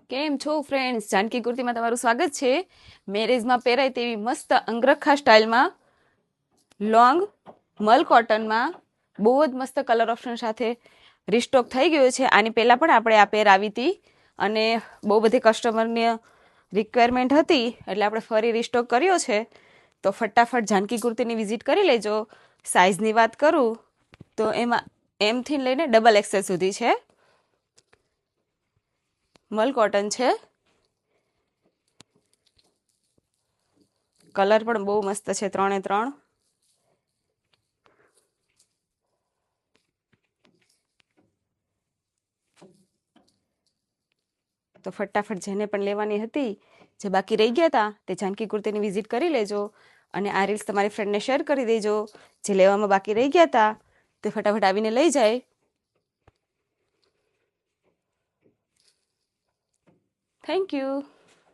કેમ છો ફ્રેન્ડ્સ? જાનકી કુર્તીમાં તમારું સ્વાગત છે. મેરેજમાં પહેરાય તેવી મસ્ત અંગરખા સ્ટાઇલમાં લોંગ મલ કોટનમાં બહુ જ મસ્ત કલર ઓપ્શન સાથે રિસ્ટોક થઈ ગયો છે. આની પહેલાં પણ આપણે આ પેર આવી હતી અને બહુ બધી કસ્ટમરની રિક્વાયરમેન્ટ હતી એટલે આપણે ફરી રિસ્ટોક કર્યો છે. તો ફટાફટ જાનકી કુર્તીની વિઝિટ કરી લેજો. સાઇઝની વાત કરું તો એમાં એમથી લઈને ડબલ એક્સેલ સુધી છે. મલ કોટન છે. કલર પણ બહુ મસ્ત છે, 3 તો ફટાફટ જેને પણ લેવાની હતી, જે બાકી રહી ગયા હતા, તે જાનકી કુર્તીની વિઝિટ કરી લેજો અને આ રીલ્સ તમારી ફ્રેન્ડને શેર કરી દેજો. જે લેવામાં બાકી રહી ગયા હતા તે ફટાફટ આવીને લઈ જાય. Thank you.